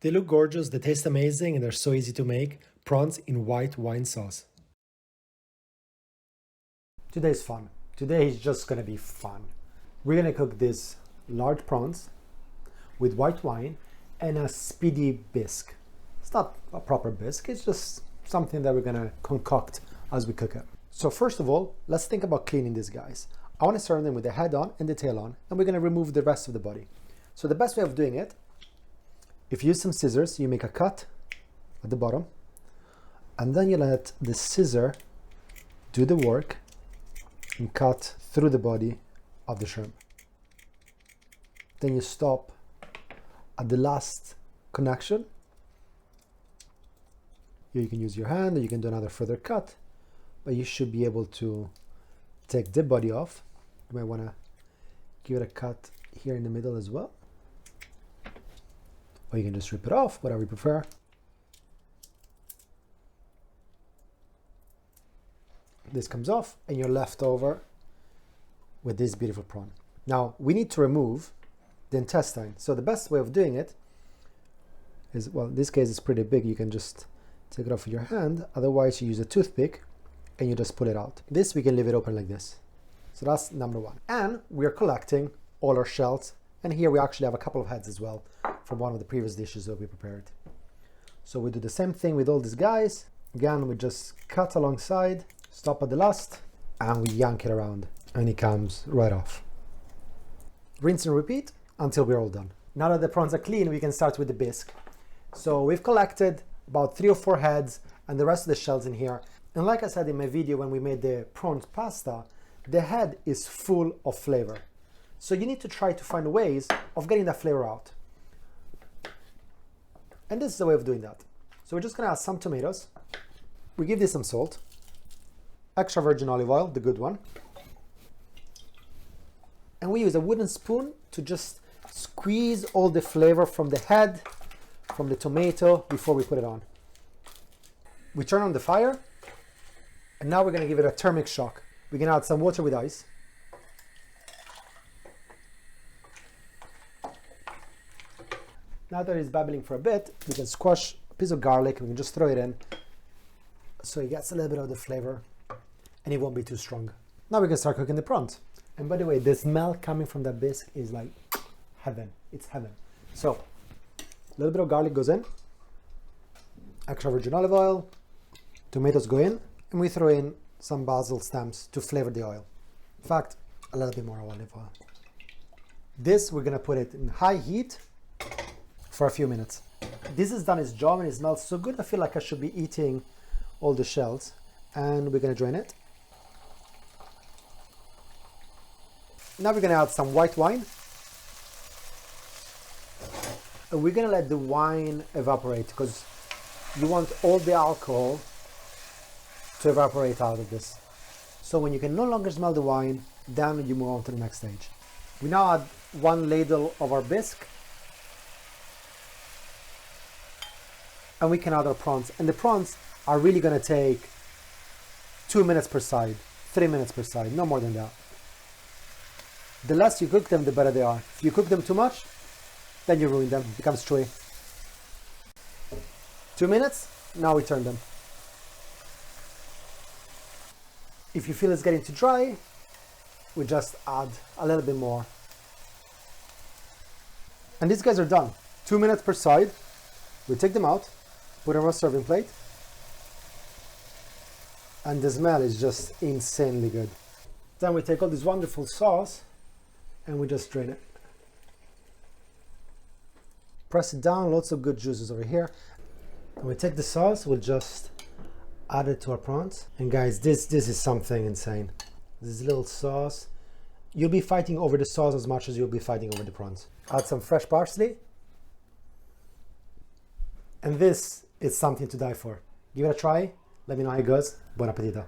They look gorgeous, they taste amazing, and they're so easy to make. Prawns in white wine sauce. Today's fun. Today is just gonna be fun. We're gonna cook these large prawns with white wine and a speedy bisque. It's not a proper bisque, it's just something that we're gonna concoct as we cook it. So first of all, let's think about cleaning these guys. I wanna serve them with the head on and the tail on, and we're gonna remove the rest of the body. So the best way of doing it, if you use some scissors, you make a cut at the bottom, and then you let the scissor do the work and cut through the body of the shrimp. Then you stop at the last connection. Here you can use your hand or you can do another further cut, but you should be able to take the body off. You might want to give it a cut here in the middle as well. Or you can just rip it off, whatever you prefer. This comes off and you're left over with this beautiful prawn. Now we need to remove the intestine. So the best way of doing it is, well, in this case it's pretty big. You can just take it off with your hand. Otherwise you use a toothpick and you just pull it out. This we can leave it open like this. So that's number one. And we are collecting all our shells. And here we actually have a couple of heads as well from one of the previous dishes that we prepared. So we do the same thing with all these guys. Again, we just cut alongside, stop at the last, and we yank it around and it comes right off. Rinse and repeat until we're all done. Now that the prawns are clean, we can start with the bisque. So we've collected about 3 or 4 heads and the rest of the shells in here. And like I said in my video when we made the prawns pasta, the head is full of flavor. So you need to try to find ways of getting that flavor out. And this is the way of doing that. So we're just gonna add some tomatoes. We give this some salt, extra virgin olive oil, the good one. And we use a wooden spoon to just squeeze all the flavor from the head, from the tomato before we put it on. We turn on the fire and now we're gonna give it a thermic shock. We can add some water with ice. Now that it's bubbling for a bit, we can squash a piece of garlic. We can just throw it in so it gets a little bit of the flavor and it won't be too strong. Now we can start cooking the prawns. And by the way, the smell coming from that bisque is like heaven. It's heaven. So a little bit of garlic goes in, extra virgin olive oil, tomatoes go in, and we throw in some basil stems to flavor the oil. In fact, a little bit more olive oil. This, we're gonna put it in high heat for a few minutes. This has done its job and it smells so good. I feel like I should be eating all the shells. And we're gonna drain it. Now we're gonna add some white wine. And we're gonna let the wine evaporate because you want all the alcohol to evaporate out of this. So when you can no longer smell the wine, then you move on to the next stage. We now add 1 ladle of our bisque. And we can add our prawns. And the prawns are really gonna take 2 minutes per side, 3 minutes per side, no more than that. The less you cook them, the better they are. If you cook them too much, then you ruin them, it becomes chewy. 2 minutes, now we turn them. If you feel it's getting too dry, we just add a little bit more. And these guys are done. 2 minutes per side. We take them out, put them on a serving plate. And the smell is just insanely good. Then we take all this wonderful sauce and we just drain it. Press it down, lots of good juices over here. And we take the sauce, we'll just add it to our prawns. And guys, this is something insane. This little sauce. You'll be fighting over the sauce as much as you'll be fighting over the prawns. Add some fresh parsley. And this is something to die for. Give it a try. Let me know how it goes. Buon appetito.